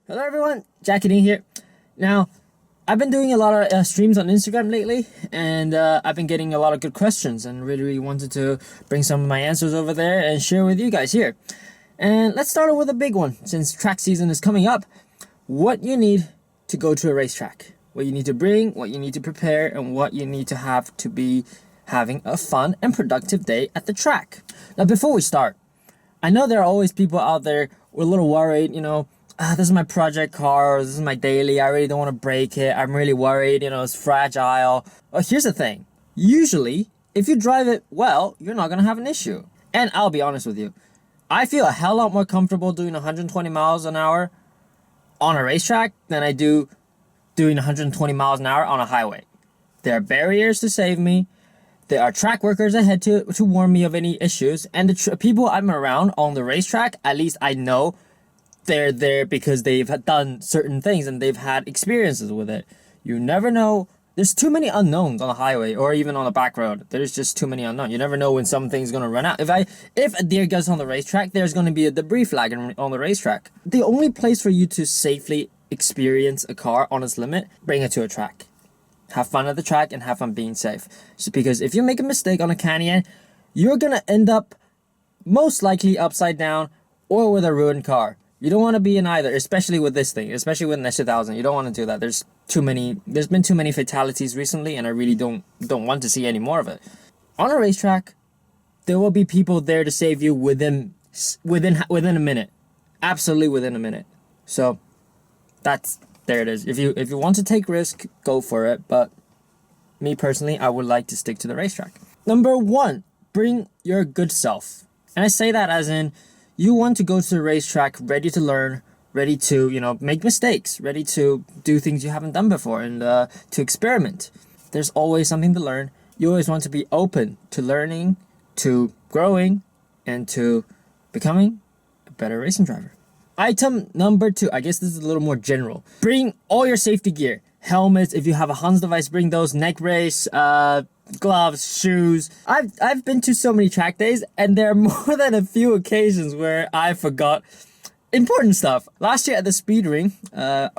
Hello everyone, Jackie here. Now, I've been doing a lot of streams on Instagram lately, and I've been getting a lot of good questions, and really wanted to bring some of my answers over there and share with you guys here. And let's start with a big one, since track season is coming up. What you need to go to a racetrack, what you need to bring, what you need to prepare, and what you need to have to be having a fun and productive day at the track. Now, before we start, I know there are always people out there who are a little worried, this is my project car, or this is my daily, I really don't want to break it, I'm really worried, it's fragile. Well, here's the thing. Usually, if you drive it well, you're not going to have an issue. And I'll be honest with you, I feel a hell lot more comfortable doing 120 miles an hour on a racetrack than I do doing 120 miles an hour on a highway. There are barriers to save me. There are track workers ahead to warn me of any issues. And the people I'm around on the racetrack, at least I know they're there because they've done certain things and they've had experiences with it. You never know. There's too many unknowns on the highway or even on the back road. There's just too many unknowns. You never know when something's going to run out. If a deer gets on the racetrack, there's going to be a debris flag on the racetrack. The only place for you to safely experience a car on its limit, bring it to a track. Have fun at the track and have fun being safe. So because if you make a mistake on a canyon, you're going to end up most likely upside down or with a ruined car. You don't want to be in either, especially with this thing, especially with an S2000. You don't want to do that. There's been too many fatalities recently, and I really don't want to see any more of it. On a racetrack, there will be people there to save you within a minute. Absolutely within a minute. So there it is. If you want to take risk, go for it. But me personally, I would like to stick to the racetrack. Number 1, bring your good self. And I say that as in, you want to go to the racetrack ready to learn, ready to, make mistakes, ready to do things you haven't done before, and to experiment. There's always something to learn. You always want to be open to learning, to growing, and to becoming a better racing driver. Item number 2, I guess this is a little more general. Bring all your safety gear. Helmets, if you have a Hans device, bring those. Neck brace, gloves, shoes. I've been to so many track days, and there are more than a few occasions where I forgot important stuff. Last year at the speed ring,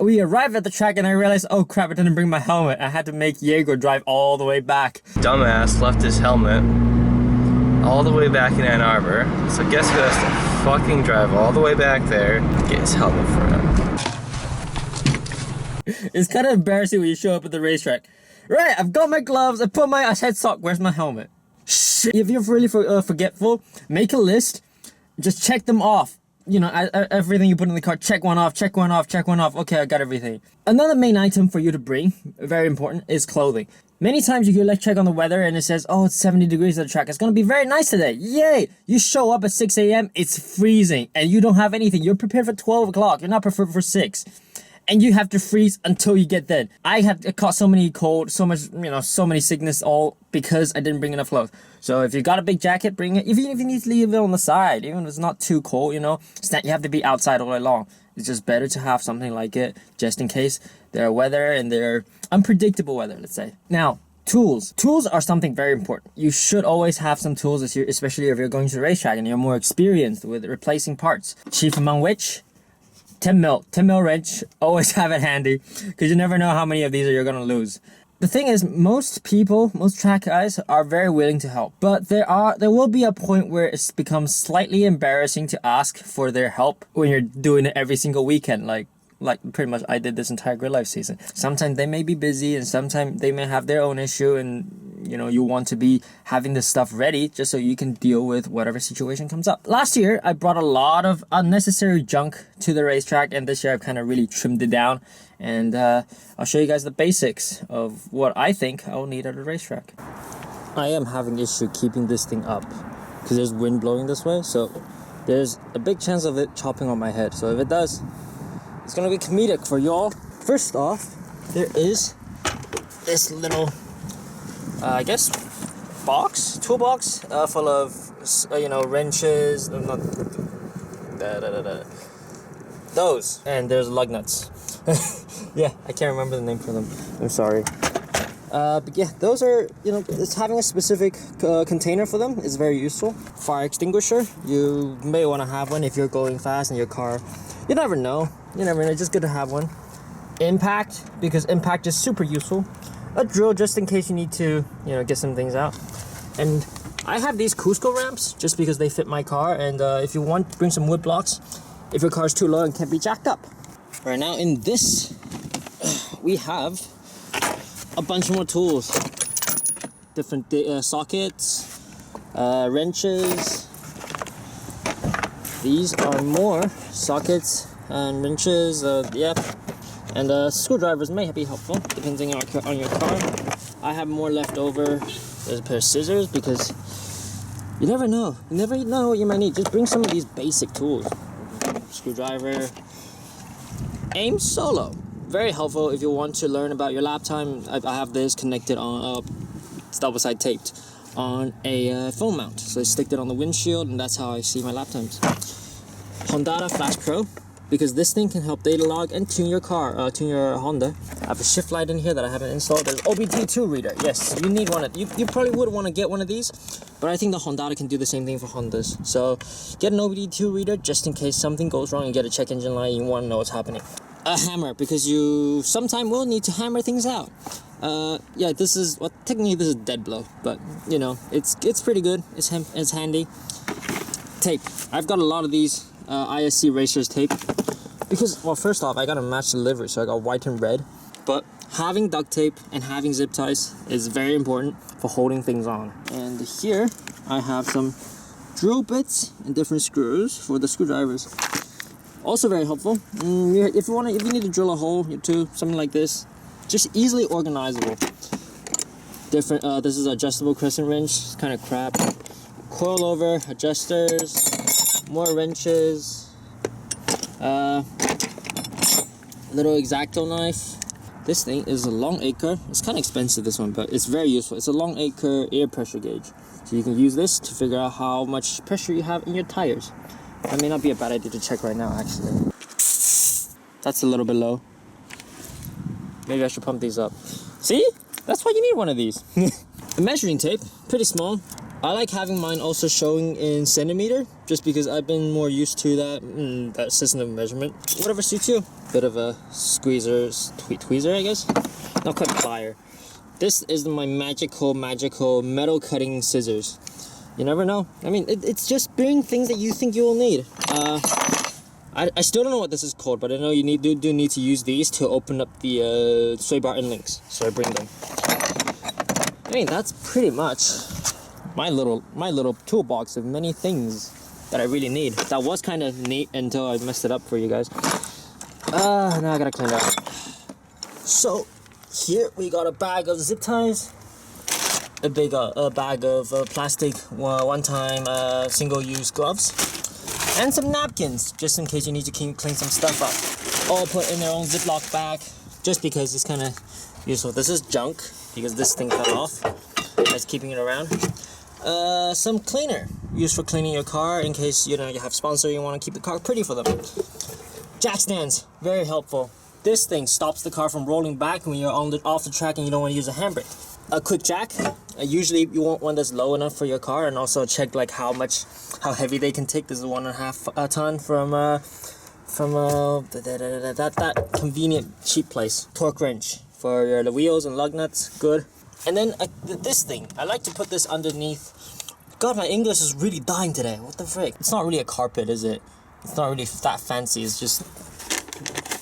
we arrived at the track and I realized, oh crap, I didn't bring my helmet. I had to make Jaeger drive all the way back. Dumbass left his helmet all the way back in Ann Arbor. So guess who has to fucking drive all the way back there to get his helmet for him? It's kind of embarrassing when you show up at the racetrack. Right, I've got my gloves, I put my head sock, where's my helmet? Shit. If you're really forgetful, make a list, just check them off. Everything you put in the car, check one off, check one off, check one off. Okay, I got everything. Another main item for you to bring, very important, is clothing. Many times you can check on the weather and it says, oh, it's 70 degrees at the track. It's going to be very nice today. Yay! You show up at 6 a.m., it's freezing, and you don't have anything. You're prepared for 12 o'clock. You're not prepared for 6. And you have to freeze until you get there. I caught so many cold, so many sickness, all because I didn't bring enough clothes. So if you got a big jacket, bring it. Even if you need to leave it on the side, even if it's not too cold, it's not you have to be outside all day long. It's just better to have something like it, just in case there are weather and there are unpredictable weather, let's say. Now, tools. Tools are something very important. You should always have some tools, especially if you're going to the racetrack and you're more experienced with replacing parts. Chief among which, 10 mil wrench, always have it handy, because you never know how many of these you're going to lose. The thing is, most track guys are very willing to help, but there will be a point where it becomes slightly embarrassing to ask for their help when you're doing it every single weekend, like pretty much I did this entire grid life season. Sometimes they may be busy and sometimes they may have their own issue, and you want to be having this stuff ready just so you can deal with whatever situation comes up. Last year, I brought a lot of unnecessary junk to the racetrack, and this year I've kind of really trimmed it down, and I'll show you guys the basics of what I think I'll need at a racetrack. I am having issue keeping this thing up because there's wind blowing this way, so there's a big chance of it chopping on my head. So if it does, it's gonna be comedic for y'all. First off, there is this little, toolbox full of, wrenches, those, and there's lug nuts. Yeah, I can't remember the name for them. I'm sorry. But yeah, those are, it's having a specific container for them is very useful. Fire extinguisher, you may want to have one if you're going fast in your car. You never know. You never know, just good to have one. Impact, because impact is super useful. A drill, just in case you need to, you know, get some things out. And I have these Cusco ramps just because they fit my car, and if you want, bring some wood blocks if your car's too low and can't be jacked up. Right now in this, we have a bunch more tools. Different sockets, wrenches. These are more sockets and wrenches, yeah. And screwdrivers may be helpful, depending on your car. I have more left over. There's a pair of scissors, because you never know. You never know what you might need. Just bring some of these basic tools. Screwdriver. Aim solo. Very helpful if you want to learn about your lap time. I have this connected on, it's double-side taped on a phone mount. So I stick it on the windshield, and that's how I see my lap times. Honda Flash Pro, because this thing can help data log and tune your car, tune your Honda. I have a shift light in here that I haven't installed. There's OBD2 reader. Yes, you need one. You probably would want to get one of these, but I think the Honda can do the same thing for Hondas. So get an OBD2 reader just in case something goes wrong and get a check engine light. You want to know what's happening. A hammer, because you sometime will need to hammer things out. Yeah, this is, well, technically this is dead blow, but you know, it's pretty good. It's handy. Tape. I've got a lot of these ISC racers tape. Because, well, first off, I gotta match the livery, so I got white and red. But having duct tape and having zip ties is very important for holding things on. And here, I have some drill bits and different screws for the screwdrivers. Also very helpful. If you need to drill a hole too, something like this, just easily organizable. Different. This is adjustable crescent wrench. It's kind of crap. Coil over adjusters, more wrenches. Little X-Acto knife. This thing is a long acre. It's kind of expensive, this one, but it's very useful. It's a long acre air pressure gauge. So you can use this to figure out how much pressure you have in your tires. That may not be a bad idea to check right now, actually. That's a little bit low. Maybe I should pump these up. See? That's why you need one of these. A measuring tape, pretty small. I like having mine also showing in centimeter, just because I've been more used to that system of measurement. Whatever suits you. Bit of a tweezer, I guess. Not quite plier. This is my magical metal cutting scissors. You never know. I mean, it's just bring things that you think you will need. I still don't know what this is called, but I know you do need to use these to open up the sway bar end links. So I bring them. I mean, that's pretty much my little toolbox of many things that I really need. That was kind of neat until I messed it up for you guys. Now I gotta clean it up. So here we got a bag of zip ties, a bag of plastic one-time single-use gloves, and some napkins just in case you need to clean some stuff up. All put in their own Ziploc bag just because it's kind of useful. This is junk because this thing fell off. That's keeping it around. Some cleaner used for cleaning your car in case you have sponsor, you want to keep the car pretty for them. Jack stands, very helpful. This thing stops the car from rolling back when you're off the track and you don't want to use a handbrake. A quick jack. Usually you want one that's low enough for your car, and also check like how heavy they can take. This is 1.5 ton from that convenient cheap place. Torque wrench for the wheels and lug nuts, good. And then this thing, I like to put this underneath. God, my English is really dying today. What the frick? It's not really a carpet, is it? It's not really that fancy. It's just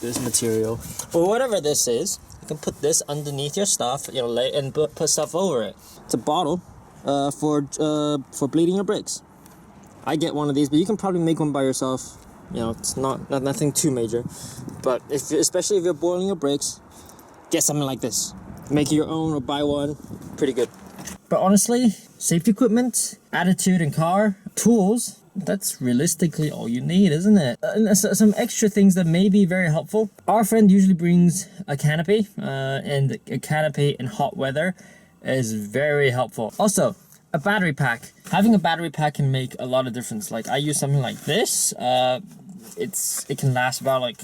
this material. But whatever this is, you can put this underneath your stuff, lay and put stuff over it. It's a bottle for bleeding your brakes. I get one of these, but you can probably make one by yourself. It's nothing too major. But especially if you're boiling your brakes, get something like this. Make it your own or buy one. Pretty good. But honestly, safety equipment, attitude in car, tools, that's realistically all you need, isn't it? Some extra things that may be very helpful. Our friend usually brings a canopy, and a canopy in hot weather is very helpful. Also, a battery pack. Having a battery pack can make a lot of difference. Like I use something like this. It can last about like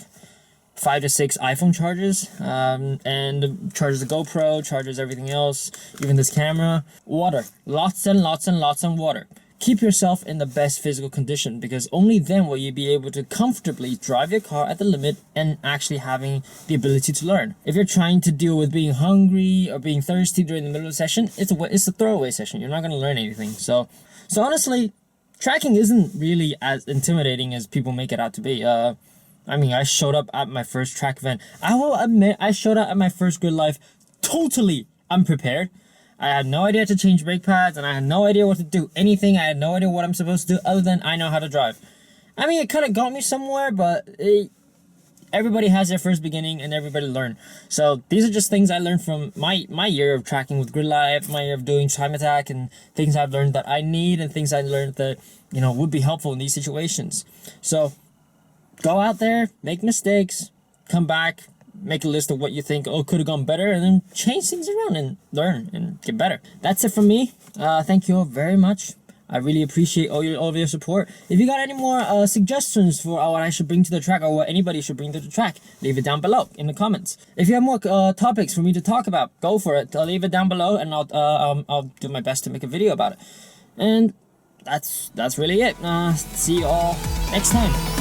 5 to 6 iPhone charges, and charges the GoPro, charges everything else, even this camera. Water, lots and lots of water. keep yourself in the best physical condition, because only then will you be able to comfortably drive your car at the limit and actually having the ability to learn. If you're trying to deal with being hungry or being thirsty during the middle of the session, it's a throwaway session. You're not going to learn anything. So honestly, tracking isn't really as intimidating as people make it out to be. I mean, I showed up at my first track event. I will admit, I showed up at my first Grid Life totally unprepared. I had no idea to change brake pads, and I had no idea what to do anything. I had no idea what I'm supposed to do other than I know how to drive. I mean, it kind of got me somewhere, but everybody has their first beginning and everybody learn. So these are just things I learned from my year of tracking with Grid Life, my year of doing Time Attack, and things I've learned that I need and things I learned that, you know, would be helpful in these situations. So go out there, make mistakes, come back, make a list of what you think, could have gone better, and then change things around and learn and get better. That's it from me. Thank you all very much. I really appreciate all of your support. If you got any more suggestions for what I should bring to the track or what anybody should bring to the track, leave it down below in the comments. If you have more topics for me to talk about, go for it. Leave it down below, and I'll do my best to make a video about it. And that's really it. See you all next time.